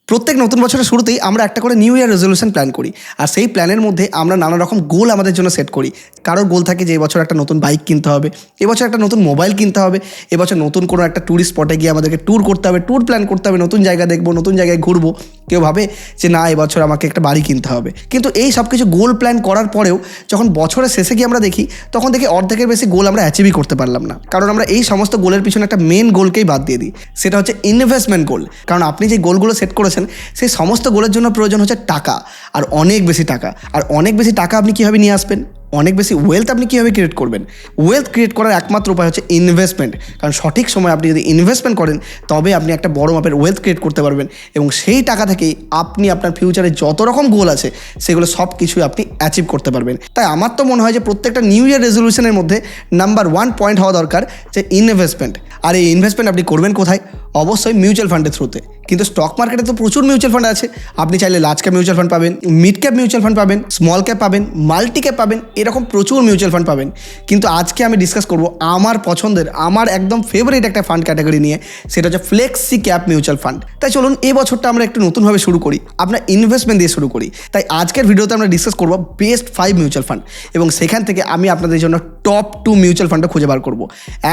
প্রত্যেক নতুন বছরের শুরুতেই আমরা একটা করে নিউ ইয়ার রেজলিউশন প্ল্যান করি, আর সেই প্ল্যানের মধ্যে আমরা নানা রকম গোল আমাদের জন্য সেট করি। কারোর গোল থাকে যে এবছর একটা নতুন বাইক কিনতে হবে, এবছর একটা নতুন মোবাইল কিনতে হবে, এবছর নতুন কোনো একটা ট্যুরিস্ট স্পটে গিয়ে আমাদেরকে ট্যুর করতে হবে, ট্যুর প্ল্যান করতে হবে, নতুন জায়গা দেখবো, নতুন জায়গায় ঘুরবো। কেউ ভাবে যে না, এবছর আমাকে একটা বাড়ি কিনতে হবে। কিন্তু এই সব কিছু গোল প্ল্যান করার পরেও যখন বছরের শেষে গিয়ে আমরা দেখি, তখন দেখি অর্ধেকের বেশি গোল আমরা অ্যাচিভই করতে পারলাম না। কারণ আমরা এই সমস্ত গোলের পিছনে একটা মেন গোলকেই বাদ দিয়ে দিই, সেটা হচ্ছে ইনভেস্টমেন্ট গোল। কারণ আপনি যে গোলগুলো সেট করেছেন সেই সমস্ত গোলের জন্য প্রয়োজন হচ্ছে টাকা, আর অনেক বেশি টাকা। আর অনেক বেশি টাকা আপনি কীভাবে নিয়ে আসবেন, অনেক বেশি ওয়েলথ আপনি কীভাবে ক্রিয়েট করবেন? ওয়েলথ ক্রিয়েট করার একমাত্র উপায় হচ্ছে ইনভেস্টমেন্ট। কারণ সঠিক সময় আপনি যদি ইনভেস্টমেন্ট করেন, তবে আপনি একটা বড় মাপের ওয়েলথ ক্রিয়েট করতে পারবেন, এবং সেই টাকা থেকেই আপনি আপনার ফিউচারে যত রকম গোল আছে সেগুলো সব কিছুই আপনি অ্যাচিভ করতে পারবেন। তাই আমার তো মনে হয় যে প্রত্যেকটা নিউ ইয়ার রেজলিউশনের মধ্যে নাম্বার 1 পয়েন্ট হওয়া দরকার যে ইনভেস্টমেন্ট। আর এই ইনভেস্টমেন্ট আপনি করবেন কোথায়? অবশ্যই মিউচুয়াল ফান্ডের থ্রুতে। কিন্তু স্টক মার্কেটে তো প্রচুর মিউচুয়াল ফান্ড আছে। আপনি চাইলে লার্জ ক্যাপ মিউচুয়াল ফান্ড পাবেন, মিড ক্যাপ মিউচুয়াল ফান্ড পাবেন, স্মল ক্যাপ পাবেন, মাল্টি ক্যাপ পাবেন, এরকম প্রচুর মিউচুয়াল ফান্ড পাবেন। কিন্তু আজকে আমি ডিসকাস করব আমার পছন্দের, আমার একদম ফেভারিট একটা ফান্ড ক্যাটাগরি নিয়ে, সেটা হচ্ছে ফ্লেক্সি ক্যাপ মিউচুয়াল ফান্ড। তাই চলুন এই বছরটা আমরা একটু নতুনভাবে শুরু করি, আপনার ইনভেস্টমেন্ট দিয়ে শুরু করি। তাই আজকের ভিডিওতে আমরা ডিসকাস করব বেস্ট 5 মিউচুয়াল ফান্ড, এবং সেখান থেকে আমি আপনাদের জন্য টপ 2 মিউচুয়াল ফান্ডটা খুঁজে বার করবো।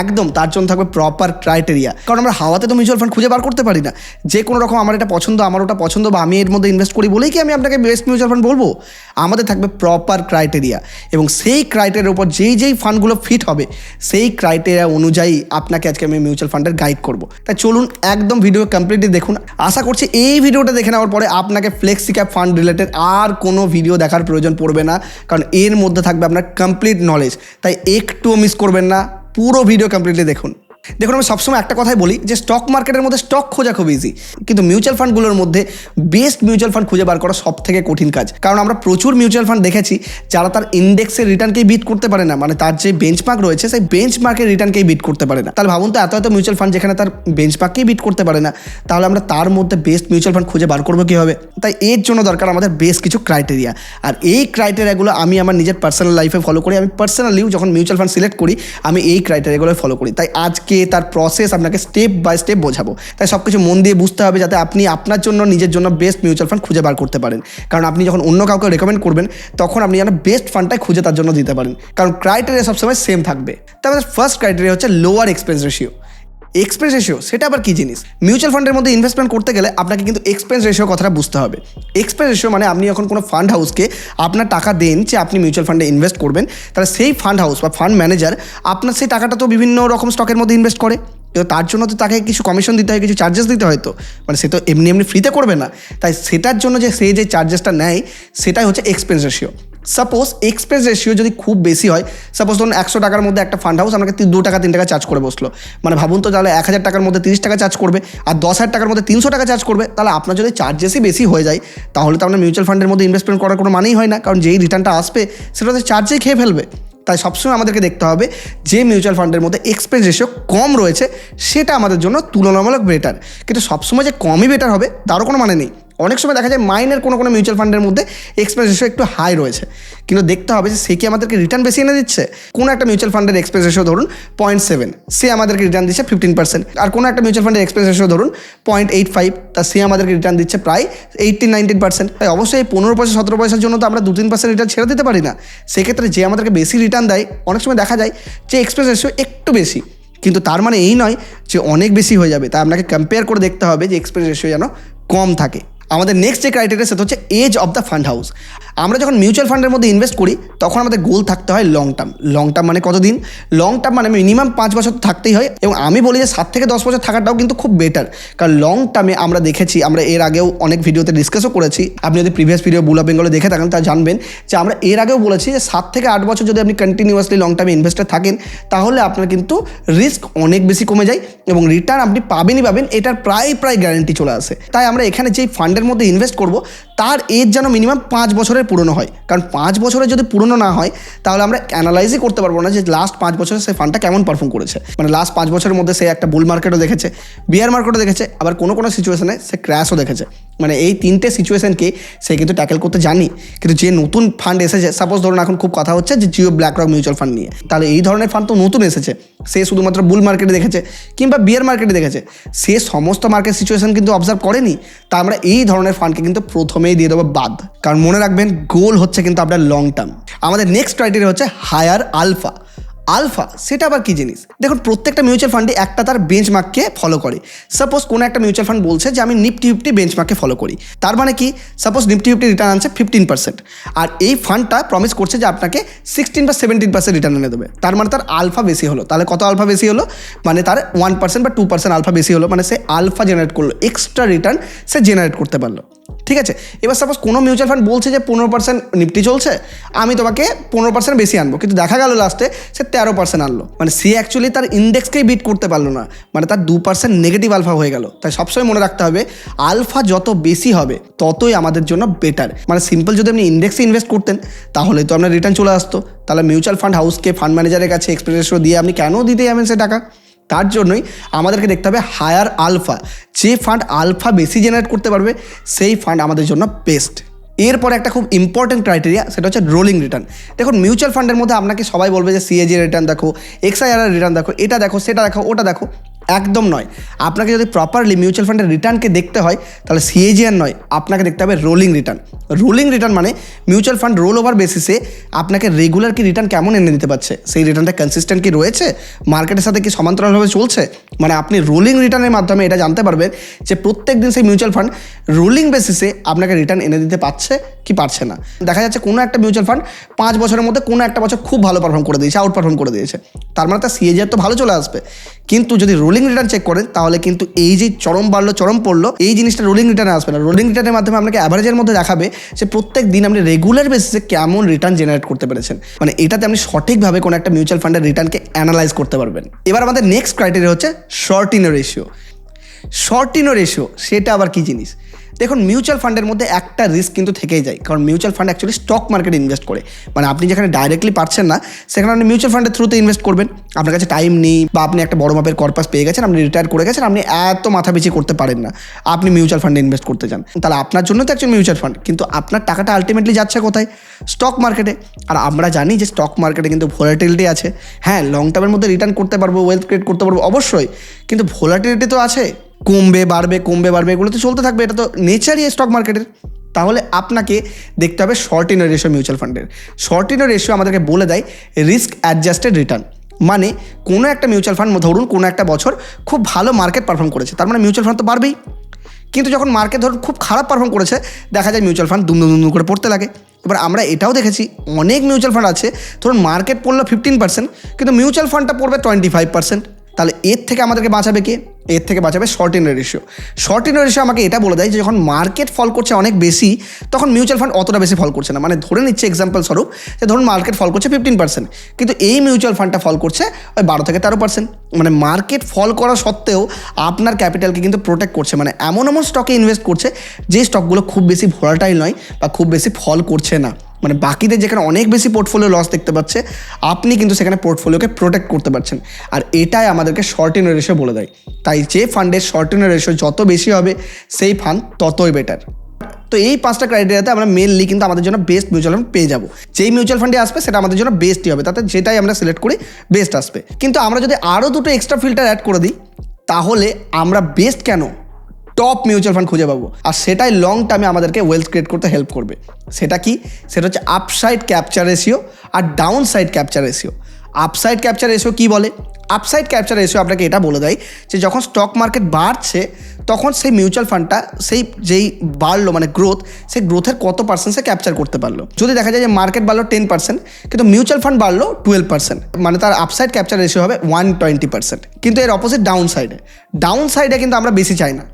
একদম তার জন্য থাকবে প্রপার ক্রাইটেরিয়া। কারণ আমরা হাওয়াতে তো মিউচুয়াল ফান্ড খুঁজে বার করতে পারি না যে কোনো রকম আমার এটা পছন্দ, আমার ওটা পছন্দ, বা আমি এর মধ্যে ইনভেস্ট করি বলেই কি আমি আপনাকে বেস্ট মিউচুয়াল ফান্ড বলবো? আমাদের থাকবে প্রপার ক্রাইটেরিয়া, এবং সেই ক্রাইটেরিয়ার উপর যেই ফান্ডগুলো ফিট হবে সেই ক্রাইটেরিয়া অনুযায়ী আপনাকে আজকে আমি মিউচুয়াল ফান্ডের গাইড করবো। তাই চলুন একদম ভিডিও কমপ্লিটলি দেখুন। আশা করছি এই ভিডিওটা দেখে নেওয়ার পরে আপনাকে ফ্লেক্সি ক্যাপ ফান্ড রিলেটেড আর কোনো ভিডিও দেখার প্রয়োজন পড়বে না, কারণ এর মধ্যে থাকবে আপনার কমপ্লিট নলেজ। তাই একটুও মিস করবেন না, পুরো ভিডিও কমপ্লিটলি দেখুন। দেখুন, আমি সবসময় একটা কথাই বলি যে স্টক মার্কেটের মধ্যে স্টক খোঁজা খুব ইজি, কিন্তু মিউচুয়াল ফান্ডগুলোর মধ্যে বেস্ট মিউচুয়াল ফান্ড খুঁজে বার করা সব থেকে কঠিন কাজ। কারণ আমরা প্রচুর মিউচুয়াল ফান্ড দেখেছি যারা তার ইন্ডেক্সের রিটার্নকেই বিট করতে পারে না, মানে তার যে বেঞ্চমার্ক রয়েছে সেই বেঞ্চমার্কের রিটার্নকেই বিট করতে পারে না। তাহলে ভাবুন তো, এত মিউচুয়াল ফান্ড যেখানে তার বেঞ্চমার্ককেই বিট করতে পারে না, তাহলে আমরা তার মধ্যে বেস্ট মিউচুয়াল ফান্ড খুঁজে বার করবো কীভাবে? তাই এর জন্য দরকার আমাদের বেশ কিছু ক্রাইটেরিয়া, আর এই ক্রাইটেরিয়াগুলো আমি আমার নিজের পার্সোনাল লাইফে ফলো করি। আমি পার্সোনালিও যখন মিউচুয়াল ফান্ড সিলেক্ট করি, আমি এই ক্রাইটেরিয়াগুলো ফলো করি। তাই আজকে তার প্রসেস আপনাকে স্টেপ বাই স্টেপ বোঝাবো। তাই সব কিছু মন দিয়ে বুঝতে হবে, যাতে আপনি আপনার জন্য, নিজের জন্য বেস্ট মিউচুয়াল ফান্ড খুঁজে বার করতে পারেন। কারণ আপনি যখন অন্য কাউকে রেকমেন্ড করবেন, তখন আপনি যেন বেস্ট ফান্ডটাই খুঁজে তার জন্য দিতে পারেন, কারণ ক্রাইটেরিয়া সবসময় সেম থাকবে। তার আমাদের ফার্স্ট ক্রাইটেরিয়া হচ্ছে lower expense ratio. Expense ratio সেটা আবার কী জিনিস? মিউচুয়াল ফান্ডের মধ্যে ইনভেস্টমেন্ট করতে গেলে আপনাকে কিন্তু এক্সপেন্স রেশিও কথাটা বুঝতে হবে। এক্সপেন্স রেশিও মানে আপনি যখন কোনো ফান্ড হাউসকে আপনার টাকা দেন যে আপনি মিউচুয়াল ফান্ডে ইনভেস্ট করবেন, তাহলে সেই ফান্ড হাউস বা ফান্ড ম্যানেজার আপনার সেই টাকাটা তো বিভিন্ন রকম স্টকের মধ্যে ইনভেস্ট করে, তার জন্য তো তাকে কিছু কমিশন দিতে হয়, কিছু চার্জেস দিতে হয়। তো মানে সে তো এমনি ফ্রিতে করবে না। তাই সেটার জন্য যে সে যে চার্জেসটা নেয়, সেটাই হচ্ছে expense ratio. Suppose expense ratio যদি খুব বেশি হয়, সাপোজ ধরুন 100 টাকার মধ্যে একটা ফান্ড হাউস আপনাকে 2 টাকা 3 টাকা চার্জ করে বসলো, মানে ভাবুন তো, তাহলে 1000 টাকার মধ্যে 30 টাকা চার্জ করবে, আর 10,000 টাকার মধ্যে 300 টাকা চার্জ করবে। তাহলে আপনার যদি চার্জেসই বেশি হয়ে যায়, তাহলে তো আপনার মিউচুয়াল ফান্ডের মধ্যে ইনভেস্টমেন্ট করার কোনো মানেই হয় না, কারণ যেই রিটার্নটা আসবে সেটা তো চার্জেই খেয়ে ফেলবে। তাই সবসময় আমাদেরকে দেখতে হবে যে মিউচুয়াল ফান্ডের মধ্যে এক্সপেন্স রেশিও কম রয়েছে, সেটা আমাদের জন্য তুলনামূলক বেটার। কিন্তু সবসময় যে কমই বেটার হবে তারও কোনো মানে নেই। অনেক সময় দেখা যায় মাইনের কোনো মিউচুয়াল ফান্ডের মধ্যে এক্সপেন্স রেশিও একটু হাই রয়েছে, কিন্তু দেখতে হবে যে সে কি আমাদেরকে রিটার্ন বেশি এনে দিচ্ছে। কোনো একটা মিউচুয়াল ফান্ডের এক্সপেন্স রেশিও ধরুন 0.7, সে আমাদেরকে রিটার্ন দিচ্ছে 15%। আর কোনো একটা মিউচুয়াল ফান্ডের এক্সপেন্স রেশিও ধরুন 0.85, তা সে আমাদেরকে রিটার্ন দিচ্ছে প্রায় 18-19%। তাই অবশ্যই এই 15 পয়সা 17 পয়সার জন্য তো আমরা 2-3% রিটার্ন ছেড়ে দিতে পারি না। সেক্ষেত্রে যে আমাদেরকে বেশি রিটার্ন দেয়, অনেক সময় দেখা যায় যে এক্সপেন্স রেশিও একটু বেশি, কিন্তু তার মানে এই নয় যে অনেক বেশি হয়ে যাবে। তাই আপনাকে কম্পেয়ার করে দেখতে হবে যে এক্সপেন্স রেশিও যেন কম থাকে। আমাদের নেক্সট যে ক্রাইটেরিয়া সেটা হচ্ছে age of the fund house. আমরা যখন মিউচুয়াল ফান্ডের মধ্যে ইনভেস্ট করি, তখন আমাদের গোল থাকতে হয় লং টার্ম। লং টার্ম মানে কতদিন? লং টার্ম মানে মিনিমাম 5 বছর থাকতেই হয়, এবং আমি বলি যে 7 থেকে 10 বছর থাকাটাও কিন্তু খুব বেটার। কারণ লং টার্মে আমরা দেখেছি, আমরা এর আগেও অনেক ভিডিওতে ডিসকাসও করেছি, আপনি যদি প্রিভিয়াস ভিডিও বুল অফ বেঙ্গলে দেখে থাকেন তা জানবেন যে আমরা এর আগেও বলেছি যে 7 থেকে 8 বছর যদি আপনি কন্টিনিউয়াসলি লং টার্মে ইনভেস্টার থাকেন, তাহলে আপনার কিন্তু রিস্ক অনেক বেশি কমে যায়, এবং রিটার্ন আপনি পাবেনই পাবেন, এটার প্রায় গ্যারান্টি চলে আসে। তাই আমরা এখানে যেই ফান্ডের মধ্যে ইনভেস্ট করব, তার এজ যেন মিনিমাম 5 বছরের পুরনো হয়। কারণ 5 বছরের যদি পুরনো না হয় তাহলে আমরা অ্যানালাইজই করতে পারবো না যে লাস্ট 5 বছরে সে ফান্ডটা কেমন পারফর্ম করেছে। মানে লাস্ট 5 বছরের মধ্যে সে একটা বুল মার্কেটও দেখেছে, বিয়ার মার্কেটও দেখেছে, আবার কোনো সিচুয়েশনে সে ক্র্যাশও দেখেছে। মানে এই 3টে সিচুয়েশনকে সে কিন্তু ট্যাকেল করতে জানি। কিন্তু যে নতুন ফান্ড এসেছে, সাপোজ ধরুন এখন খুব কথা হচ্ছে যে Jio black rock mutual fund নিয়ে, তাহলে এই ধরনের ফান্ড তো নতুন এসেছে, সে শুধুমাত্র বুল মার্কেটে দেখেছে কিংবা বিয়ার মার্কেটে দেখেছে, সে সমস্ত মার্কেট সিচুয়েশন কিন্তু অবজার্ভ করেনি। তা আমরা এই ধরনের ফান্ডকে কিন্তু প্রথমেই দিয়ে দেবো বাদ। কারণ মনে রাখবেন, গোল হচ্ছে কিন্তু আপনার লং টার্ম। আমাদের নেক্সট ক্রাইটেরিয়া হচ্ছে হায়ার আলফা। আলফা সেটা আবার কী জিনিস? দেখুন, প্রত্যেকটা মিউচুয়াল ফান্ডে একটা তার বেঞ্চমার্ককে ফলো করে। সাপোজ কোনো একটা মিউচুয়াল ফান্ড বলছে যে আমি নিফটি 50 বেঞ্চমার্ককে ফলো করি, তার মানে কি, সাপোজ নিফটি 50 রিটার্ন আনছে 15%, আর এই ফান্ডটা প্রমিস করছে যে আপনাকে 16 বা 17% রিটার্ন এনে দেবে। তার মানে তার আলফা বেশি হলো। তাহলে কত আলফা বেশি হলো? মানে তার 1% বা 2% আলফা বেশি হলো, মানে সে আলফা জেনারেট করলো, এক্সট্রা রিটার্ন সে জেনারেট করতে পারলো। ঠিক আছে, এবার সাপোজ কোনো মিউচুয়াল ফান্ড বলছে যে 15% নিফটি চলছে, আমি তোমাকে 15% বেশি আনবো, কিন্তু দেখা গেল লাস্টে সে 13% আনলো। মানে সে অ্যাকচুয়ালি তার ইন্ডেক্সকেই বিট করতে পারলো না, মানে তার 2% নেগেটিভ আলফা হয়ে গেল। তাই সবসময় মনে রাখতে হবে, আলফা যত বেশি হবে ততই আমাদের জন্য বেটার। মানে সিম্পল যদি আপনি ইন্ডেক্সে ইনভেস্ট করতেন তাহলে তো আপনার রিটার্ন চলে আসতো। তাহলে মিউচুয়াল ফান্ড হাউসকে, ফান্ড ম্যানেজারের কাছে এক্সপেরিয়েন্স রেশিও দিয়ে আপনি কেন দিতে যাবেন সে টাকা? তার জন্যই আমাদেরকে দেখতে হবে হায়ার আলফা। যে ফান্ড আলফা বেশি জেনারেট করতে পারবে সেই ফান্ড আমাদের জন্য বেস্ট। এরপর একটা খুব ইম্পর্টেন্ট ক্রাইটেরিয়া, সেটা হচ্ছে রোলিং রিটার্ন। দেখুন, মিউচুয়াল ফান্ডের মধ্যে আপনাকে সবাই বলবে যে সিএজি রিটার্ন দেখো, এক্সআইআর রিটার্ন দেখো, এটা দেখো, সেটা দেখো, ওটা দেখো। একদম নয়। আপনাকে যদি প্রপারলি মিউচুয়াল ফান্ডের রিটার্নকে দেখতে হয় তাহলে সিএজিআর নয়, আপনাকে দেখতে হবে রোলিং রিটার্ন। রোলিং রিটার্ন মানে মিউচুয়াল ফান্ড রোল ওভার বেসিসে আপনাকে রেগুলার কি রিটার্ন কেমন এনে দিতে পারছে, সেই রিটার্নটা কনসিস্টেন্ট কি রয়েছে, মার্কেটের সাথে কি সমান্তরালভাবে চলছে। মানে আপনি রোলিং রিটার্নের মাধ্যমে এটা জানতে পারবেন যে প্রত্যেক দিন সেই মিউচুয়াল ফান্ড রোলিং বেসিসে আপনাকে রিটার্ন এনে দিতে পারছে কি পারছে না। দেখা যাচ্ছে কোনো একটা মিউচুয়াল ফান্ড 5 বছরের মধ্যে কোনো একটা বছর খুব ভালো পারফর্ম করে দিয়েছে, আউট পারফর্ম করে দিয়েছে, তার মানে তার সিএজিআর তো ভালো চলে আসবে। কিন্তু যদি রোলিং রিটার্ন চেক করেন তাহলে কিন্তু এই যে চরম বাড়লো চরম পড়লো, এই জিনিসটা রোলিং রিটার্নে আসবে না। রোলিং রিটার্নের মাধ্যমে আপনাকে অ্যাভারেজের মধ্যে দেখাবে যে প্রত্যেক দিন আপনি রেগুলার বেসিসে কেমন রিটার্ন জেনারেট করতে পেরেছেন। মানে এটাতে আপনি সঠিকভাবে কোনো একটা মিউচুয়াল ফান্ডের রিটার্নকে অ্যানালাইজ করতে পারবেন। এবার আমাদের নেক্সট ক্রাইটেরিয়া হচ্ছে short in ratio. Short in ratio সেটা আবার কী জিনিস? দেখুন, মিউচুয়াল ফান্ডের মধ্যে একটা রিস্ক কিন্তু থেকেই যায়, কারণ মিউচুয়াল ফান্ড অ্যাকচুয়ালি স্টক মার্কেটে ইনভেস্ট করে। মানে আপনি যেখানে ডাইরেক্টলি পাচ্ছেন না সেখানে আপনি মিউচুয়াল ফান্ডের থ্রুতে ইনভেস্ট করবেন। আপনার কাছে টাইম নেই বা আপনি একটা বড় মাপের কর্পাস পেয়ে গেছেন, আপনি রিটায়ার করে গেছেন, আপনি এত মাথা পিছিয়ে করতে পারেন না, আপনি মিউচুয়াল ফান্ডে ইনভেস্ট করতে চান, তাহলে আপনার জন্য তো একজন মিউচুয়াল ফান্ড, কিন্তু আপনার টাকাটা আলটিমেটলি যাচ্ছে কোথায়? স্টক মার্কেটে। আর আমরা জানি যে স্টক মার্কেটে কিন্তু ভোলাটিলিটি আছে। হ্যাঁ, লং টার্মের মধ্যে রিটার্ন করতে পারবো, ওয়েলথ ক্রিয়েট করতে পারবো অবশ্যই, কিন্তু ভোলাটিলিটি তো আছে, কমবে বাড়বে কমবে বাড়বে, এগুলো তো চলতে থাকবে, এটা তো নেচারই স্টক মার্কেটের। তাহলে আপনাকে দেখতে হবে শর্ট ইন রেশিও মিউচুয়াল ফান্ডের। শর্ট ইন রেশিও আমাদেরকে বলে দেয় রিস্ক অ্যাডজাস্টেড রিটার্ন। মানে কোনো একটা মিউচুয়াল ফান্ড ধরুন কোনো একটা বছর খুব ভালো মার্কেট পারফর্ম করেছে, তার মানে মিউচুয়াল ফান্ড তো বাড়বেই। কিন্তু যখন মার্কেট ধরুন খুব খারাপ পারফর্ম করেছে, দেখা যায় মিউচুয়াল ফান্ড দুম দুম করে পড়তে লাগে। এবার আমরা এটাও দেখেছি অনেক মিউচুয়াল ফান্ড আছে, ধরুন মার্কেট পড়লো 15%, কিন্তু মিউচুয়াল ফান্ডটা পড়বে 25%। তাহলে এর থেকে আমাদেরকে বাঁচাবে কে? এর থেকে বাঁচাবে short in ratio. Short in ratio আমাকে এটা বলে দেয় যে যখন মার্কেট ফল করছে অনেক বেশি, তখন মিউচুয়াল ফান্ড অতটা বেশি ফল করছে না। মানে ধরে নিচ্ছে এক্সাম্পল স্বরূপ যে ধরুন মার্কেট ফল করছে 15%, কিন্তু এই মিউচুয়াল ফান্ডটা ফল করছে ওই 12 থেকে 13%। মানে মার্কেট ফল করা সত্ত্বেও আপনার ক্যাপিটালকে কিন্তু প্রোটেক্ট করছে। মানে এমন এমন স্টকে ইনভেস্ট করছে যে স্টকগুলো খুব বেশি ভোলাটাইল নয় বা খুব বেশি ফল করছে না। মানে বাকিদের যেখানে অনেক বেশি পোর্টফোলিও লস দেখতে পাচ্ছে, আপনি কিন্তু সেখানে পোর্টফোলিওকে প্রোটেক্ট করতে পারছেন। আর এটাই আমাদেরকে শর্ট ইন রেশিও বলে দেয়। তাই যে ফান্ডের শর্ট ইন রেশিও যত বেশি হবে সেই ফান্ড ততই বেটার। তো এই 5টা ক্রাইটেরিয়াতে আমরা মেনলি কিন্তু আমাদের জন্য বেস্ট মিউচুয়াল ফান্ড পেয়ে যাবো। যেই মিউচুয়াল ফান্ডে আসবে সেটা আমাদের জন্য বেস্টই হবে, তাতে যেটাই আমরা সিলেক্ট করি বেস্ট আসবে। কিন্তু আমরা যদি আরও দুটো এক্সট্রা ফিল্টার অ্যাড করে দিই তাহলে আমরা বেস্ট কেন টপ মিউচুয়াল ফান্ড খুঁজে পাবো, আর সেটাই লং টার্মে আমাদেরকে ওয়েলথ ক্রিয়েট করতে হেল্প করবে। সেটা কি? সেটা হচ্ছে আপসাইড ক্যাপচার রেশিও আর downside capture ratio. Upside capture ratio কী বলে? আপসাইড ক্যাপচার রেশিও আপনাকে এটা বলে দেয় যে যখন স্টক মার্কেট বাড়ছে তখন সেই মিউচুয়াল ফান্ডটা সেই যেই বাড়লো মানে গ্রোথ, সেই গ্রোথের কত পার্সেন্ট সে ক্যাপচার করতে পারলো। যদি দেখা যায় যে মার্কেট বাড়লো 10% কিন্তু মিউচুয়াল ফান্ড বাড়লো 12%, মানে তার আপসাইড ক্যাপচার রেশিও হবে 120%। কিন্তু এর অপোজিট ডাউন সাইডে কিন্তু আমরা বেশি চাই না।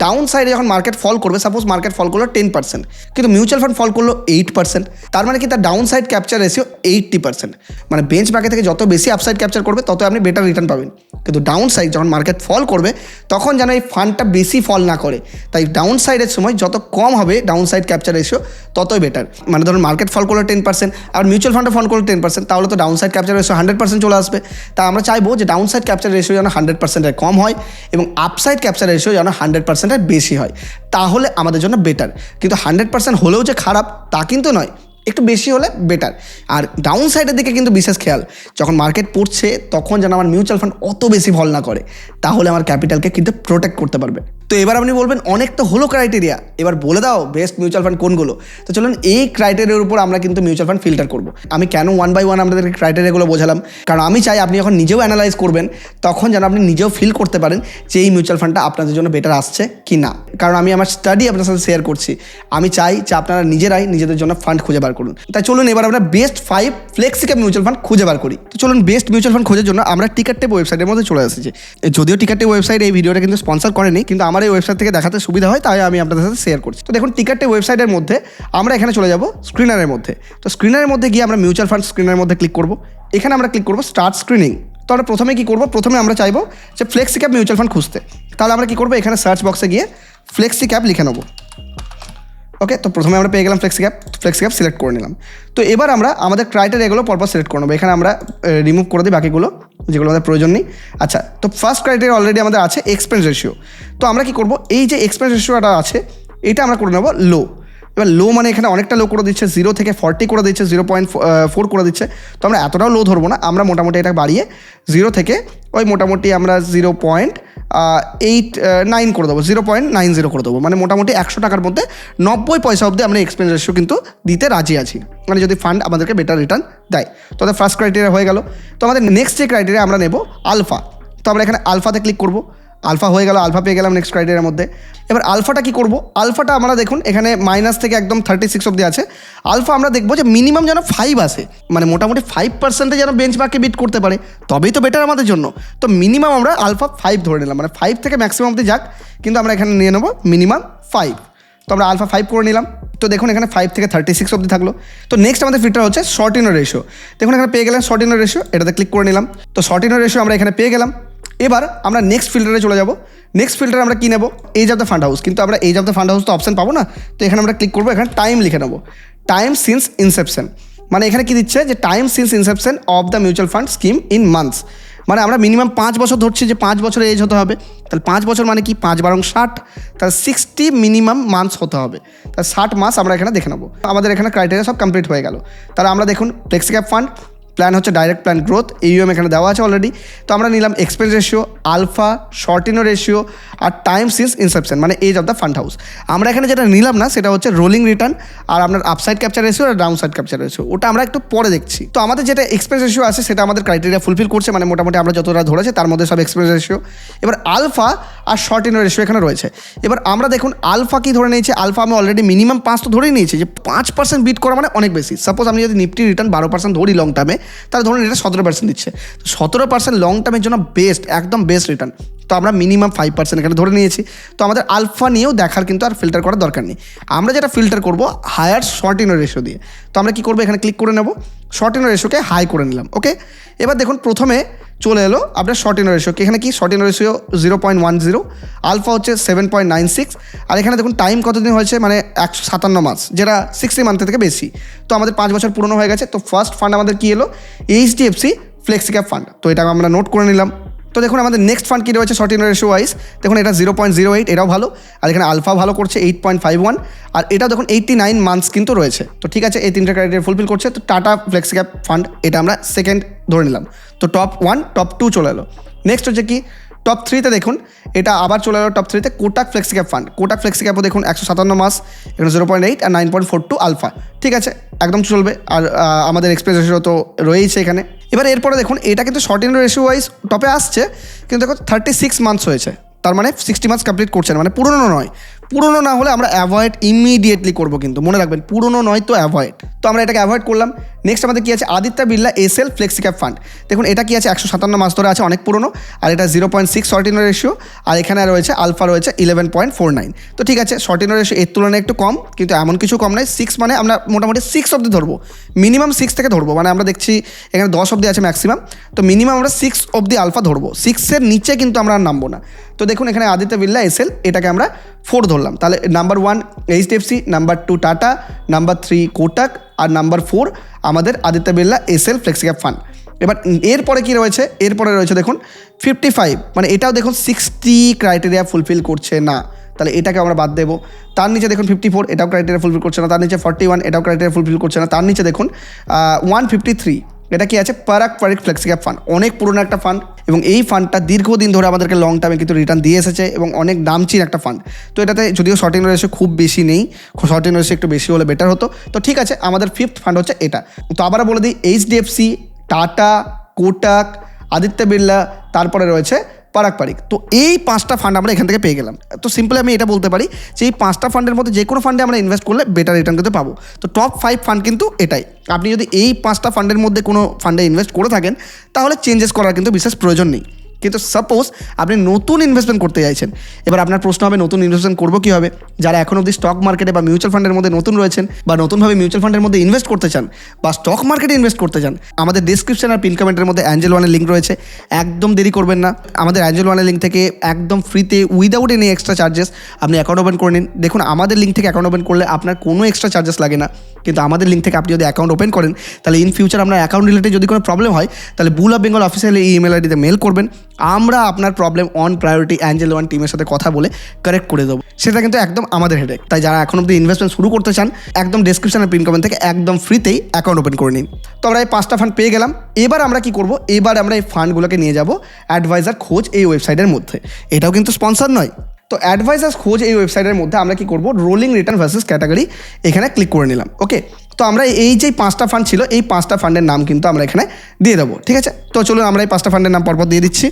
ডাউন সাইডে যখন মার্কেট ফল করবে, সাপোজ মার্কেট ফল করলো 10%, কিন্তু মিউচুয়াল ফান্ড ফল করলো 8%, তার মানে কি তার ডাউন সাইড ক্যাপচার রেশিও 80%। মানে বেঞ্চ মার্কেট থেকে যত বেশি আপসাইড ক্যাপচার করবে তত আপনি বেটার রিটার্ন পাবেন। কিন্তু ডাউন সাইড যখন মার্কেট ফল করবে তখন যেন এই ফান্ডটা বেশি ফল না করে, তাই ডাউন সাইডের সময় যত কম হবে ডাউন সাইড ক্যাপচার রেশিও ততই বেটার। মানে ধরুন মার্কেট ফল করলো 10% আর মিউচুয়াল ফান্ডে ফল করলো 10%, তাহলে তো ডাউন সাইড ক্যাপচার রেশিও 100% চলে আসবে। তা আমরা চাইবো যে ডাউন সাইড ক্যাপচার রেশিও যেন 100%-এর কম হয় এবং আপসাইড ক্যাপচার রেশিও যেন 100%-এর বেশি হয়, তাহলে আমাদের জন্য বেটার। কিন্তু 100% হলেও যে খারাপ তা কিন্তু নয়, একটু বেশি হলে বেটার। আর ডাউন সাইডের দিকে কিন্তু বিশেষ খেয়াল, যখন মার্কেট পড়ছে তখন যেন আমার মিউচুয়াল ফান্ড অত বেশি ফল না করে, তাহলে আমার ক্যাপিটালকে কিন্তু প্রোটেক্ট করতে পারবে। তো এবার আপনি বলবেন অনেক তো হলো ক্রাইটেরিয়া, এবার বলে দাও বেস্ট মিউচুয়াল ফান্ড কোনগুলো। তো চলুন এই ক্রাইটেরিয়ার উপর আমরা কিন্তু মিউচুয়াল ফান্ড ফিল্টার করবো। আমি কেন 1 by 1 আপনাদেরকে ক্রাইটেরিয়াগুলো বোঝালাম, কারণ আমি চাই আপনি যখন নিজেও অ্যানালাইজ করবেন তখন যেন আপনি নিজেও ফিল করতে পারেন যে এই মিউচুয়াল ফান্ডটা আপনাদের জন্য বেটার আসছে কি না। কারণ আমি আমার স্টাডি আপনার সাথে শেয়ার করছি, আমি চাই যে আপনারা নিজেরাই নিজেদের জন্য ফান্ড খুঁজে বার করুন। তাই চলুন এবার আমরা বেস্ট 5 ফ্লেক্সিক্যাপ মিউচুয়াল ফান্ড খুঁজে বার করি। তো চলুন বেস্ট মিউচুয়াল ফান্ড খোঁজার জন্য আমরা টিকেটটেপ ওয়েবসাইটের মধ্যে চলে আসছি। যদিও টিকেটটেপ ওয়েবসাইট এই ভিডিওটা কিন্তু স্পন্সর করেনি, কিন্তু আমার এই ওয়েবসাইট থেকে দেখাতে সুবিধা হয় তাই আমি আপনাদের সাথে শেয়ার করছি। তো দেখুন টিকেটটেপ ওয়েবসাইটের মধ্যে আমরা এখানে চলে যাব স্ক্রিনারের মধ্যে। তো স্ক্রিনারের মধ্যে গিয়ে আমরা মিউচুয়াল ফান্ড স্ক্রিনারের মধ্যে ক্লিক করব। এখানে আমরা ক্লিক করব স্টার্ট স্ক্রিনিং। তো আমরা প্রথমে কী করবো, প্রথমে আমরা চাইবো যে ফ্লেক্সিক্যাপ মিউচুয়াল ফান্ড খুঁজতে। তাহলে আমরা কী করবো, এখানে সার্চ বক্সে গিয়ে ফ্লেক্সিক্যাপ লিখে নেবো। ওকে, তো প্রথমে আমরা পেয়ে গেলাম ফ্লেক্সিক্যাপ সিলেক্ট করে নিলাম। তো এবার আমরা আমাদের ক্রাইটেরিয়াগুলো পরপর সিলেক্ট করে নেবো। এখানে আমরা রিমুভ করে দিই বাকিগুলো যেগুলো আমাদের প্রয়োজন নেই। আচ্ছা, তো ফার্স্ট ক্রাইটেরিয়া অলরেডি আমাদের আছে এক্সপেন্স রেশিও। তো আমরা কী করবো, এই যে এক্সপেন্স রেশিওটা আছে এটা আমরা করে নেবো লো। এবার লো মানে এখানে অনেকটা লো করে দিচ্ছে, 0 থেকে 40 করে দিচ্ছে, 0.4 করে দিচ্ছে। তো আমরা এতটাও লো ধরবো না, আমরা মোটামুটি এটা বাড়িয়ে 0 থেকে ওই মোটামুটি আমরা 0.89 করে দেবো, 0.90 করে দেবো। মানে মোটামুটি 100 টাকার মধ্যে 90 পয়সা অবধি আমরা এক্সপেন্স রেশিও কিন্তু দিতে রাজি আছি, মানে যদি ফান্ড আমাদেরকে বেটার রিটার্ন দেয়। তো আমাদের ফার্স্ট ক্রাইটেরিয়া হয়ে গেল। তো আমাদের নেক্সট যে ক্রাইটেরিয়া আমরা নেব আলফা। তো আমরা এখানে আলফাতে ক্লিক করবো। আলফা হয়ে গেল, আলফা পেয়ে গেলাম নেক্সট ক্রাইটেরিয়ার মধ্যে। এবার আলফাটা কী করবো, আলফাটা আমরা দেখুন এখানে মাইনাস থেকে একদম 36 অবধি আছে। আলফা আমরা দেখবো যে মিনিমাম যেন 5 আসে, মানে মোটামুটি 5% যেন বেঞ্চমার্কে বিট করতে পারে, তবেই তো বেটার আমাদের জন্য। তো মিনিমাম আমরা আলফা 5 ধরে নিলাম, মানে 5 থেকে ম্যাক্সিমাম অবধি যাক, কিন্তু আমরা এখানে নিয়ে নেবো মিনিমাম 5। তো আমরা আলফা 5 করে নিলাম। তো দেখুন এখানে 5 থেকে 36 অবধি থাকলো। তো নেক্সট আমাদের ফিল্টার হচ্ছে শর্ট ইন রেশিও। দেখুন এখানে পেয়ে গেলাম শর্ট ইন রেশিও, এটাতে ক্লিক করে নিলাম। তো শর্ট ইন রেশিও আমরা এখানে পেয়ে গেলাম। এবার আমরা নেক্সট ফিল্টারে চলে যাব। নেক্সট ফিল্টারে আমরা কী নেব, age of the fund house. কিন্তু আমরা age of the fund house তো অপশন পাবো না, তো এখানে আমরা ক্লিক করবো, এখানে টাইম লিখে নেবো, টাইম সিন্স ইনসেপশন। মানে এখানে কী দিচ্ছে যে time since Inception of the mutual fund scheme in months. মানে আমরা মিনিমাম 5 বছর ধরছি যে 5 বছরের এজ হতে হবে। তাহলে 5 বছর মানে কি 5 বারং 60, তাহলে 60 মিনিমাম মান্থস হতে হবে। তাহলে 60 মাস আমরা এখানে দেখে নেবো। আমাদের এখানে ক্রাইটেরিয়া সব কমপ্লিট হয়ে গেল। তাহলে আমরা দেখুন ফ্লেক্সিক্যাপ ফান্ড প্ল্যান হচ্ছে ডাইরেক্ট প্ল্যান গ্রোথ, AUM এখানে দেওয়া আছে অলরেডি। তো আমরা নিলাম expense ratio, alpha, Sortino ratio আর টাইম সিন্স ইনসেপশন মানে age of the fund house. আমরা এখানে যেটা নিলাম না সেটা হচ্ছে রোলিং রিটার্ন আর আপনার আপসাইড ক্যাপচার রেশিও আর ডাউন সাইড ক্যাপচার রেশিও, ওটা আমরা একটু পরে দেখছি। তো আমাদের যেটা এক্সপেন্স রেশিও আছে সেটা আমাদের ক্রাইটেরিয়া ফুলফিল করছে, মানে মোটামুটি আমরা যতটা ধরেছে তার মধ্যে সব এক্সপেন্স রেশিও। এবার আলফা আর শর্ট ইন রেশিও এখানে রয়েছে। এবার আমরা দেখুন আলফা কি ধরে নিয়েছি, আলফা আমি অলরেডি মিনিমাম 5 তো ধরেই নিয়েছি, যে 5% বিট করা মানে অনেক বেশি। সাপোজ আমি যদি নিফটি রিটার্ন 12% ধরি লং টার্মে, তাহলে ধরুন এটা 17% দিচ্ছে। তো 17% লং টার্মের জন্য বেস্ট, একদম বেস্ট রিটার্ন। তো আমরা মিনিমাম 5% এখানে ধরে নিয়েছি। তো আমাদের আলফা নিয়েও দেখার কিন্তু আর ফিল্টার করার দরকার নেই। আমরা যেটা ফিল্টার করব হায়ার শর্ট ইন রেশিও দিয়ে। তো আমরা কী করবো, এখানে ক্লিক করে নেব, শর্ট ইন রেশিওকে হাই করে নিলাম। ওকে, এবার দেখুন প্রথমে চলে এলো আপনার শর্ট ইন রেশিও। এখানে কি শর্ট ইন রেশিও 0.10, আলফা হচ্ছে 7.96, আর এখানে দেখুন টাইম কতদিন হয়েছে, মানে 157 মাস, যেটা 60 মান্থের থেকে বেশি। তো আমাদের 5 বছর পুরনো হয়ে গেছে। তো ফার্স্ট ফান্ড আমাদের কী এলো, HDFC ফ্লেক্সিক্যাপ ফান্ড। তো এটা আমরা নোট করে নিলাম। তো দেখুন আমাদের নেক্সট ফান্ড কী রয়েছে শর্ট ইন রেশিও ওয়াইজ, দেখুন এটা 0.08, এটাও ভালো। আর এখানে আলফা ভালো করছে 8.51, আর এটাও দেখুন 89 মান্থস কিন্তু রয়েছে। তো ঠিক আছে, এই 3টে ক্রাইটেরিয়া ফুলফিল করছে। তো টাটা ফ্লেক্সিক্যাপ ফান্ড এটা আমরা সেকেন্ড ধরে নিলাম। তো টপ 1 টপ 2 চলে এলো। নেক্সট হচ্ছে কি টপ 3তে দেখুন এটা আবার চলে এলো টপ 3তে কোটাক ফ্লেক্সিক্যাপ ফান্ড। কোটাক ফ্লেক্সিক্যাপও দেখুন 157 মাস, এখানে 0.8 আর 9.42 আলফা। ঠিক আছে, একদম চলবে। আর আমাদের এক্সপেন্স রেশিও তো রয়েছে এখানে। এবার এরপরে দেখুন এটা কিন্তু শর্ট ইন রেশিও ওয়াইজ টপে আসছে, কিন্তু দেখো 36 মান্থস হয়েছে, তার মানে 60 মান্থস কমপ্লিট করছে না, মানে পুরনো নয়, পুরনো না হলে আমরা অ্যাভয়েড ইমিডিয়েটলি করবো, কিন্তু মনে রাখবেন পুরনো নয় তো অ্যাভয়েড। তো আমরা এটাকে অ্যাভয়েড করলাম। নেক্সট আমাদের কি আছে, Aditya Birla SL flexi cap fund. দেখুন এটা কি আছে, 157 মাস ধরে আছে, অনেক পুরনো, আর এটা 0.6 শর্টিনার রেশিও, আর এখানে রয়েছে আলফা রয়েছে 11.49। তো ঠিক আছে, শর্টিনার রেশিও এর তুলনায় একটু কম, কিন্তু এমন কিছু কম নয়। 6 মানে আমরা মোটামুটি 6 অব্দি ধরবো, মিনিমাম 6 থেকে ধরবো, মানে আমরা দেখছি এখানে 10 অব্দি আছে ম্যাক্সিমাম, তো মিনিমাম আমরা 6 অব্দি আলফা ধরবো, 6-এর নিচে কিন্তু আমরা আর নামবো না। তো দেখুন এখানে আদিত্য বিড়লা এসএল, এটাকে আমরা 4 ধরলাম। তাহলে number 1 HDFC, number 2 Tata, number 3 Kotak, আর নাম্বার 4 আমাদের Aditya Birla SL flexi cap fund. এবার এরপরে কি রয়েছে, এরপরে রয়েছে দেখুন 55, মানে এটাও দেখুন 60 ক্রাইটেরিয়া ফুলফিল করছে না, তাহলে এটাকে আমরা বাদ দেবো। তার নিচে দেখুন 54, এটাও ক্রাইটেরিয়া ফুলফিল করছে না। তার নিচে 41, এটাও ক্রাইটেরিয়া ফুলফিল করছে না। তার নিচে দেখুন 153, এটা কি আছে, Parag Parikh flexi cap fund, অনেক পুরনো একটা ফান্ড, এবং এই ফান্ডটা দীর্ঘদিন ধরে আমাদেরকে লং টার্মে কিন্তু রিটার্ন দিয়ে এসেছে এবং অনেক নামচিন একটা ফান্ড। তো এটাতে যদিও শর্টিং রেশিও খুব বেশি নেই, শর্টিং রেশিও একটু বেশি হলে বেটার হতো। তো ঠিক আছে, আমাদের 5th ফান্ড হচ্ছে এটা। তো আবারও বলে দিই, এইচডিএফসি, টাটা, কোটাক, আদিত্য বিড়লা, তারপরে রয়েছে পারাক পারিক। তো এই 5টা ফান্ড আমরা এখান থেকে পেয়ে গেলাম। তো সিম্পলি আমি এটা বলতে পারি যে এই 5টা ফান্ডের মধ্যে যে কোনো ফান্ডে আমরা ইনভেস্ট করলে বেটার রিটার্ন কিন্তু পাবো। তো টপ 5 ফান্ড কিন্তু এটাই। আপনি যদি এই 5টা ফান্ডের মধ্যে কোনো ফান্ডে ইনভেস্ট করে থাকেন তাহলে চেঞ্জেস করার কিন্তু বিশেষ প্রয়োজন নেই। কিন্তু সাপোজ আপনি নতুন ইনভেস্টমেন্ট করতে চাইছেন, এবার আপনার প্রশ্ন হবে নতুন ইনভেস্টমেন্ট করবো কীভাবে? যারা এখন অবধি স্টক মার্কেটে বা মিউচুয়াল ফান্ডের মধ্যে নতুন রয়েছেন, বা নতুনভাবে মিউচুয়াল ফান্ডের মধ্যে ইনভেস্ট করতে চান, বা স্টক মার্কেটে ইনভেস্ট করতে চান, আমাদের ডিসক্রিপশন আর পিন কমেন্টের মধ্যে অ্যাঞ্জেল ওয়ানের লিঙ্ক রয়েছে, একদম দেরি করবেন না, আমাদের অ্যাঞ্জেল ওয়ানের লিঙ্ক থেকে একদম ফ্রিতে উইদাউট এনি এক্সট্রা চার্জেস আপনি অ্যাকাউন্ট ওপেন করে নিন। দেখুন আমাদের লিঙ্ক থেকে অ্যাকাউন্ট ওপেন করলে আপনার কোনো এক্সট্রা চার্জেস লাগে না, কিন্তু আমাদের লিঙ্ক থেকে আপনি যদি অ্যাকাউন্ট ওপেন করেন তাহলে ইন ফিউচার আপনার অ্যাকাউন্ট রিলেটেড যদি কোনো প্রবলেম হয় তাহলে বুল অফ বেঙ্গল অফিসিয়াল ইমেল আইডিতে মেল করবেন, আমরা আপনার problem on priority Angel one টিমের সাথে কথা বলে কারেক্ট করে দেবো। সেটা কিন্তু একদম আমাদের হেডেক। তাই যারা এখন অব্দি ইনভেস্টমেন্ট শুরু করতে চান, একদম ডেসক্রিপশনের পিন কমেন্ট থেকে একদম ফ্রিতেই অ্যাকাউন্ট ওপেন করে নিন। তো আমরা এই 5টা ফান্ড পেয়ে গেলাম। এবার আমরা কি করব, এবার আমরা এই ফান্ডগুলোকে নিয়ে যাব অ্যাডভাইজার খোঁজ এই ওয়েবসাইটের মধ্যে। এটাও কিন্তু স্পন্সর নয়। তো অ্যাডভাইজার্স খোঁজ এই ওয়েবসাইটের মধ্যে আমরা কি করব, রোলিং রিটার্ন ভার্সেস ক্যাটাগরি এখানে ক্লিক করে নিলাম। ওকে, তো আমরা এই যে 5টা ফান্ড ছিল, এই 5টা ফান্ডের নাম কিন্তু আমরা এখানে দিয়ে দেবো। ঠিক আছে, তো চলুন আমরা এই 5টা ফান্ডের নাম পরপর দিয়ে দিচ্ছি।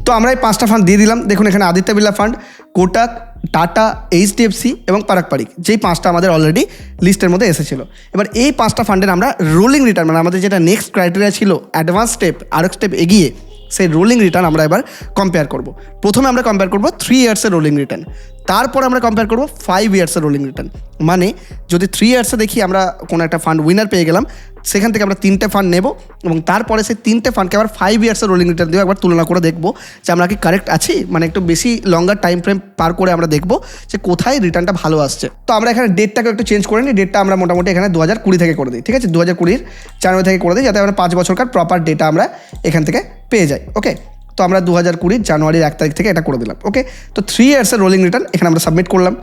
তো আমরা এই 5টা ফান্ড দিয়ে দিলাম। দেখুন এখানে Aditya Birla fund, Kotak, tata, HDFC এবং পারাক পারিক, যেই 5টা আমাদের অলরেডি লিস্টের মধ্যে এসেছিলো। এবার এই 5টা ফান্ডের আমরা রোলিং রিটার্ন, মানে আমাদের যেটা নেক্সট ক্রাইটেরিয়া ছিল অ্যাডভান্স স্টেপ, আরেক স্টেপ এগিয়ে সেই রোলিং রিটার্ন আমরা এবার কম্পেয়ার করব। প্রথমে আমরা কম্পেয়ার করব 3 ইয়ার্সের রোলিং রিটার্ন, তারপর আমরা কম্পেয়ার করব 5 ইয়ার্সের রোলিং রিটার্ন। মানে যদি 3 ইয়ার্সে দেখি আমরা কোনো একটা ফান্ড উইনার পেয়ে গেলাম, সেখান থেকে আমরা 3টে ফান্ড নেব এবং তারপরে সেই 3টে ফান্ডকে আবার 5 ইয়ার্সের রোলিং রিটার্ন দিয়ে একবার তুলনা করে দেখবো যে আমরা কি কারেক্ট আছি, মানে একটু বেশি লঙ্গার টাইম ফ্রেম পার করে আমরা দেখবো যে কোথায় রিটার্নটা ভালো আসছে। তো আমরা এখানে ডেটটাকে একটু চেঞ্জ করে নিই। ডেটটা আমরা মোটামুটি এখানে 2020 থেকে করে দিই। ঠিক আছে, 2020 জানুয়ারি থেকে করে দিই, যাতে আমরা 5 বছরকার প্রপার ডেটা আমরা এখান থেকে পেয়ে যাই। ওকে, তো আমরা 2020 জানুয়ারির 1 তারিখ থেকে এটা করে দিলাম। ওকে, তো 3 ইয়ার্সের রোলিং রিটার্ন এখানে আমরা সাবমিট করলাম।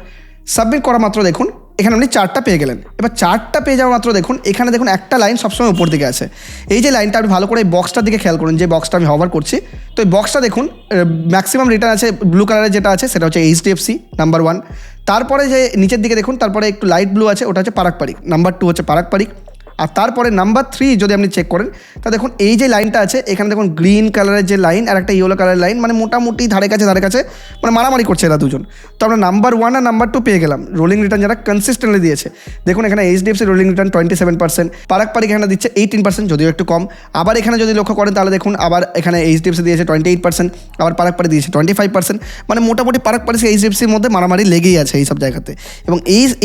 সাবমিট করা মাত্র দেখুন এখানে আপনি 4টা পেয়ে গেলেন। এবার 4টা পেয়ে যাওয়া মাত্র দেখুন এখানে দেখুন একটা লাইন সবসময় উপর দিকে আছে। এই যে লাইনটা আপনি ভালো করে এই বক্সটার দিকে খেয়াল করুন, যে বক্সটা আমি হভার করছি, তো এই বক্সটা দেখুন ম্যাক্সিমাম রিটার্ন আছে ব্লু কালারের যেটা আছে সেটা হচ্ছে এইচডিএফসি নাম্বার 1। তারপরে যে নিচের দিকে দেখুন তারপরে একটু লাইট ব্লু আছে, ওটা হচ্ছে পারাক পারিক। নাম্বার 2 হচ্ছে পারাক পারিক। আর তারপরে নাম্বার 3 যদি আপনি চেক করেন তা দেখুন এই যে লাইনটা আছে এখানে দেখুন গ্রিন কালারের যে লাইন আর একটা ইয়েলো কালারের লাইন, মানে মোটামুটি ধারে কাছে মানে মারামারি করছে এরা দুজন। তো আমরা নাম্বার 1 আর নাম্বার 2 পেয়ে গেলাম। রোলিং রিটার্ন যারা কনসিস্টেন্টলি দিয়েছে, দেখুন এখানে HDFC rolling return 27%, Parag Parikh এখানে দিচ্ছে 18%, যদিও একটু কম। আবার এখানে যদি লক্ষ্য করেন তাহলে দেখুন আবার এখানে এইচডিএফসি দিয়েছে 28%, আবার পারাক পারিক দিয়েছে 25%, মানে মোটামুটি পারাক পারিক এইচডিএফসির মধ্যে মারামারি লেগেই আছে এই সব জায়গাতে। এবং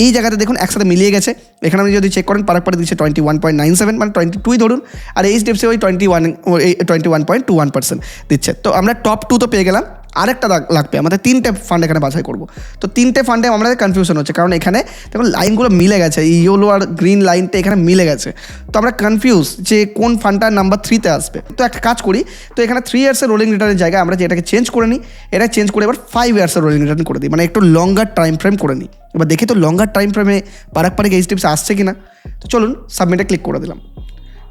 এই জায়গাতে দেখুন একসাথে মিলিয়ে গেছে। এখানে আপনি যদি চেক করেন পারাক পারিক দিচ্ছে 21.97, মানে 22 ধরুন, আর এইচডিএফসি ওই 21.21% দিচ্ছে। তো আমরা টপ 2 তো পেয়ে গেলাম। আরেকটা লাগবে, আমাদের 3টে ফান্ড এখানে বাছাই করবো। তো 3টে ফান্ডে আমাদের কনফিউশন হচ্ছে, কারণ এখানে দেখুন লাইনগুলো মিলে গেছে, ইয়েলো আর গ্রিন লাইনটা এখানে মিলে গেছে। তো আমরা কনফিউজ যে কোন ফান্ডটা নাম্বার 3তে আসবে। তো একটা কাজ করি, তো এখানে 3 ইয়ার্সের রোলিং রিটার্নের জায়গায় আমরা যেটাকে চেঞ্জ করে নিই, এটা চেঞ্জ করে এবার 5 ইয়ার্সের রোলিং রিটার্ন করে দিই, মানে একটু লঙ্গার টাইম ফ্রেম করে নিই। এবার দেখি তো লঙ্গার টাইম ফ্রেমে পারাক পারিক এইচডিএফসি আসছে কিনা। তো চলুন সাবমিটে ক্লিক করে দিলাম।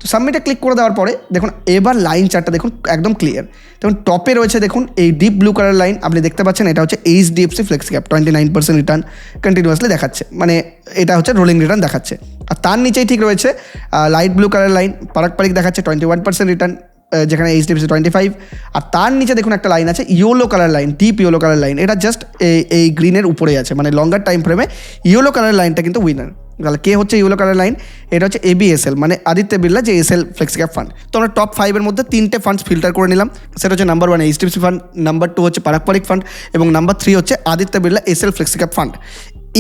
তো সাবমিটে ক্লিক করে দেওয়ার পরে দেখুন এবার লাইন চার্টটা দেখুন একদম ক্লিয়ার। দেখুন টপে রয়েছে দেখুন এই ডিপ ব্লু কালার লাইন, আপনি দেখতে পাচ্ছেন এটা হচ্ছে HDFC flexi cap 29% return continuously দেখাচ্ছে, মানে এটা হচ্ছে রোলিং রিটার্ন দেখাচ্ছে। আর তার নিচেই ঠিক রয়েছে light blue colour line, Parag দেখাচ্ছে 21% রিটার্ন, যেখানে এইচডিএফসি 25। আর তার নিচে দেখুন একটা লাইন আছে yellow colour line, deep yellow colour line, এটা জাস্ট এই গ্রিনের উপরেই আছে, মানে লঙ্গার টাইম ফ্রেমে ইয়েলো কালার লাইনটা কিন্তু উইনার। তাহলে কে হচ্ছে ইয়েলো কালার লাইন? এটা হচ্ছে ABSL, মানে আদিত্য বিড়লা যে এসএল ফ্লেক্সি ক্যাপ ফান্ড। তো আমরা টপ 5-এর মধ্যে 3টে ফান্ডস ফিল্টার করে নিলাম। সেটা হচ্ছে নাম্বার 1 এইচডিএফসি ফান্ড, নাম্বার 2 হচ্ছে পারাক ফান্ড, এবং নাম্বার 3 হচ্ছে Aditya Birla SL flexi cap fund.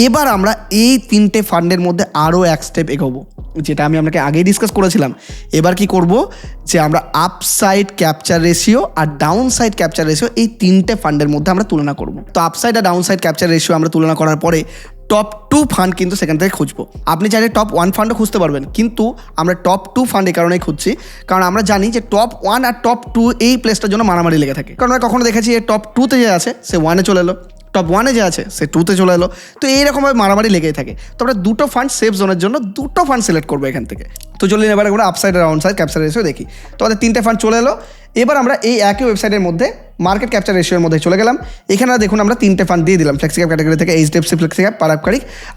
এবার আমরা এই 3টে ফান্ডের মধ্যে আরও এক স্টেপ এগোবো, যেটা আমি আপনাকে আগেই ডিসকাস করেছিলাম। এবার কি করব, যে আমরা আপসাইড ক্যাপচার রেশিও আর ডাউন সাইড ক্যাপচার রেশিও এই 3টে ফান্ডের মধ্যে আমরা তুলনা করব। তো আপসাইড আর ডাউন সাইড ক্যাপচার রেশিও আমরা তুলনা করার পরে টপ 2 ফান্ড কিন্তু সেখান থেকে খুঁজবো। আপনি চাইলে টপ 1 ফান্ডও খুঁজতে পারবেন, কিন্তু আমরা টপ 2 ফান্ড এই কারণেই খুঁজছি কারণ আমরা জানি যে টপ 1 আর টপ 2 এই প্লেসটার জন্য মারামারি লেগে থাকে। কারণ আমরা কখনো দেখেছি টপ 2-তে যে আছে সে 1-এ চলে এলো, টপ 1-এ যে আছে সে 2-তে চলে এলো। তো এইরকমভাবে মারামারি লেগেই থাকে। তো আমরা 2টো ফান্ড সেফ জোনের জন্য 2টো ফান্ড সিলেক্ট করবো এখান থেকে। তো চলুন এবার আমরা আপসাইড আর ডাউন সাইড ক্যাপচার রেশিও দেখি। তো আমাদের 3টে ফান্ড চলে এলো। এবার আমরা এই একই ওয়েবসাইটের মধ্যে মার্কেট ক্যাপচার রেশিওর মধ্যে চলে গেলাম। এখানে দেখুন আমরা 3টে ফান্ড দিয়ে দিলাম ফ্লেক্সি ক্যাপ ক্যাটাগরি থেকে, এইচডিএফসি ফ্লেক্সি ক্যাপ, পারাক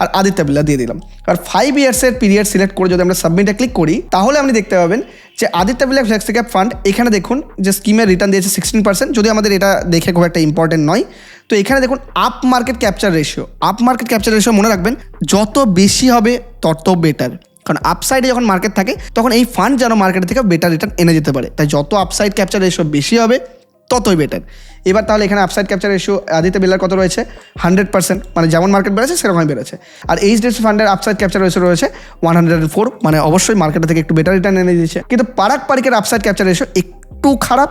আর আদিত্য বিড়লা দিয়ে দিলাম। আর 5 ইয়ার্সের পিরিয়ড সিলেক্ট করে যদি আমরা সাবমিটে ক্লিক করি, তাহলে আপনি দেখতে পাবেন যে Aditya Birla flexi cap fund এখানে দেখুন যে স্কিমের রিটার্ন দিয়েছে 16%, যদি আমাদের এটা দেখে খুব একটা ইম্পর্টেন্ট নয়। তো এখানে দেখুন আপ মার্কেট ক্যাপচার রেশিও মনে রাখবেন যত বেশি হবে তত বেটার, কারণ আপসাইডে যখন মার্কেট থাকে তখন এই ফান্ড যেন মার্কেট থেকে বেটার রিটার্ন এনে যেতে পারে। তাই যত আপসাইড ক্যাপচার রেশিও বেশি হবে ততই বেটার। এবার তাহলে এখানে আপসাইড ক্যাপচার রেশিও আদিত্য বিড়লার কত রয়েছে? 100%, মানে যেমন মার্কেট বেড়েছে সেরকমই বেড়েছে। আর এইচডিএফসি ফান্ডের আপসাইড ক্যাপচার রেশিও রয়েছে 104, মানে অবশ্যই মার্কেট থেকে একটু বেটার রিটার্ন এনে দিয়েছে। কিন্তু পারাকের আপসাইড ক্যাপচার রেশিও একটু খারাপ,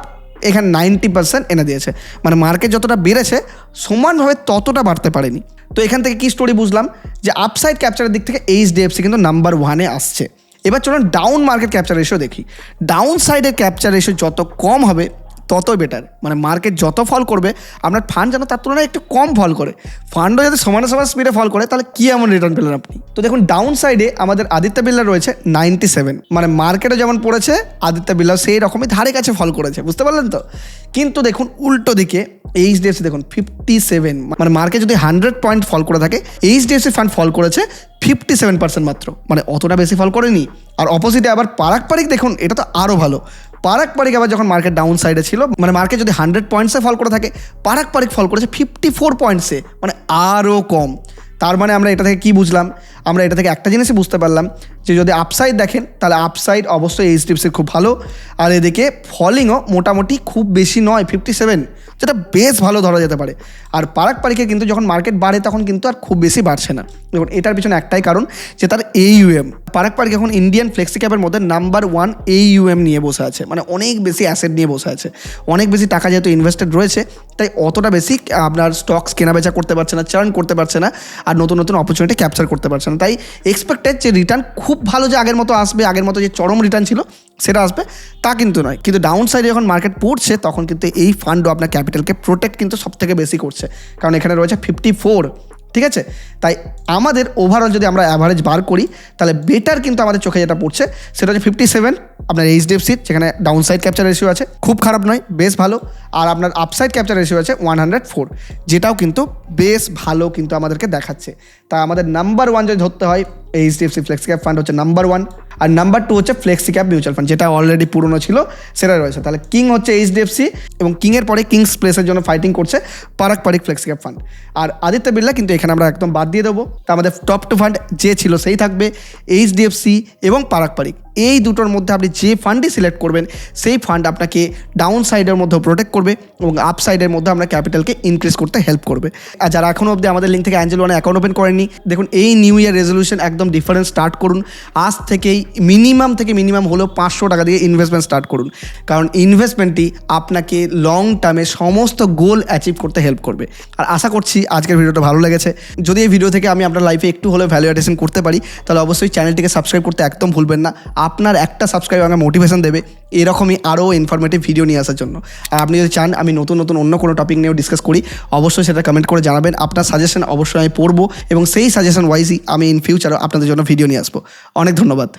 এখানে 90% এনে দিয়েছে, মানে মার্কেট যতটা বেড়েছে সমানভাবে ততটা বাড়তে পারেনি। তো এখান থেকে কি স্টোরি বুঝলাম, যে আপসাইড ক্যাপচারের দিক থেকে এইচডিএফসি কিন্তু নাম্বার 1-এ আসছে। এবার চলুন ডাউন মার্কেট ক্যাপচার রেশিও দেখি। ডাউন সাইডের ক্যাপচার রেশিও যত কম হবে ততই বেটার, মানে মার্কেট যত ফল করবে আপনার ফান্ড যেন তার তুলনায় একটু কম ফল করে। ফান্ডও যদি সমান স্পিডে ফল করে তাহলে কী এমন রিটার্ন পেলেন আপনি? তো দেখুন ডাউন সাইডে আমাদের আদিত্য বিড়লা রয়েছে 97, মানে মার্কেটে যেমন পড়েছে আদিত্য বিড়লা সেই রকমই ধারে কাছে ফল করেছে, বুঝতে পারলেন তো? কিন্তু দেখুন উল্টো দিকে এইচডিএফসি দেখুন 57, মানে মার্কেট যদি 100 পয়েন্ট ফল করে থাকে এইচডিএফসি ফান্ড ফল করেছে 57% মাত্র, মানে অতটা বেশি ফল করেনি। আর অপোজিটে আবার পারাক দেখুন, এটা তো আরও ভালো। পারাক আবার যখন মার্কেট ডাউন সাইডে ছিল, মানে মার্কেট যদি 100 পয়েন্টসে ফল করে থাকে, পারাক ফল করেছে 54 পয়েন্টসে, মানে আরও কম। তার মানে আমরা এটা থেকে কি বুঝলাম? আমরা এটা থেকে একটা জিনিসই বুঝতে পারলাম যে যদি আপসাইড দেখেন তাহলে আপসাইড অবশ্যই এইচডিএফসির খুব ভালো, আর এদিকে ফলিংও মোটামুটি খুব বেশি নয় 57, যেটা বেশ ভালো ধরা যেতে পারে। আর পারাকের কিন্তু যখন মার্কেট বাড়ে তখন কিন্তু আর খুব বেশি বাড়ছে না। দেখুন এটার পিছনে একটাই কারণ, যে তার AUM, পারাক এখন ইন্ডিয়ান ফ্লেক্সি ক্যাপের মধ্যে নাম্বার 1 AUM নিয়ে বসে আছে, মানে অনেক বেশি অ্যাসেট নিয়ে বসে আছে, অনেক বেশি টাকা যেহেতু ইনভেস্টেড রয়েছে, তাই অতটা বেশি আপনার স্টকস কেনাবেচা করতে পারছে না, চার্ন করতে পারছে না, আর নতুন অপরচুনিটি ক্যাপচার করতে পারছে না। তাই এক্সপেক্টেড যে রিটার্ন খুব ভালো যে আগের মতো আসবে, আগের মতো যে চরম রিটার্ন ছিল সেটা আসবে তা কিন্তু নয়। কিন্তু ডাউন সাইডে যখন মার্কেট পড়ছে তখন কিন্তু এই ফান্ডও আপনার ক্যাপিটালকে প্রোটেক্ট কিন্তু সবথেকে বেশি করছে, কারণ এখানে রয়েছে 54, ঠিক আছে? তাই আমাদের ওভারঅল যদি আমরা অ্যাভারেজ বার করি তাহলে বেটার কিন্তু আমাদের চোখে যেটা পড়ছে সেটা হচ্ছে 57 আপনার এইচডিএফসির, যেখানে ডাউন সাইড ক্যাপচার রেশিও আছে, খুব খারাপ নয়, বেশ ভালো। আর আপনার আপসাইড ক্যাপচার রেশিও আছে 104, যেটাও কিন্তু বেশ ভালো কিন্তু আমাদেরকে দেখাচ্ছে। তাই আমাদের নাম্বার 1 যদি ধরতে হয় এইচডিএফসি ফ্লেক্সি ক্যাপ ফান্ড হচ্ছে নাম্বার 1, আর নাম্বার 2 হচ্ছে ফ্লেক্সি ক্যাপ মিউচুয়াল ফান্ড, যেটা অলরেডি পুরনো ছিল সেটা রয়েছে। তাহলে কিং হচ্ছে এইচডিএফসি, এবং কিংয়ের পরে কিংস প্লেসের জন্য ফাইটিং করছে পারাক ফ্লেক্সি ক্যাপ ফান্ড। আর আদিত্য বিড়লা কিন্তু এখানে আমরা একদম বাদ দিয়ে দেবো। তা আমাদের টপ 2 ফান্ড যে ছিল সেই থাকবে, এইচডিএফসি এবং পারাক। এই দুটোর মধ্যে আপনি যে ফান্ডই সিলেক্ট করবেন সেই ফান্ড আপনাকে ডাউন সাইডের মধ্যেও প্রোটেক্ট করবে এবং আপ সাইডের মধ্যে আপনার ক্যাপিটালকে ইনক্রিজ করতে হেল্প করবে। আর যারা এখনও অবধি আমাদের লিঙ্ক থেকে অ্যাঞ্জেল ওয়ানে অ্যাকাউন্ট ওপেন করেননি, দেখুন এই নিউ ইয়ার রেজলিউশন একদম ডিফারেন্ট স্টার্ট করুন। আজ থেকেই মিনিমাম হলেও 500 টাকা দিয়ে ইনভেস্টমেন্ট স্টার্ট করুন, কারণ ইনভেস্টমেন্টই আপনাকে লং টার্মে সমস্ত গোল অ্যাচিভ করতে হেল্প করবে। আর আশা করছি আজকের ভিডিওটা ভালো লেগেছে। যদি এই ভিডিও থেকে আমি আপনার লাইফে একটু হলেও ভ্যালু অ্যাডিশন করতে পারি তাহলে অবশ্যই চ্যানেলটিকে সাবস্ক্রাইব করতে একদম ভুলবেন না। আপনার একটা সাবস্ক্রাইব আমাকে মোটিভেশন দেবে এরকমই আরও ইনফরমেটিভ ভিডিও নিয়ে আসার জন্য। আর আপনি যদি চান আমি নতুন অন্য কোনো টপিক নিয়েও ডিসকাস করি, অবশ্যই সেটা কমেন্ট করে জানাবেন। আপনার সাজেশন অবশ্যই আমি পড়বো এবং সেই সাজেশন ওয়াইজই আমি ইন ফিউচারও আপনাদের জন্য ভিডিও নিয়ে আসবো। অনেক ধন্যবাদ।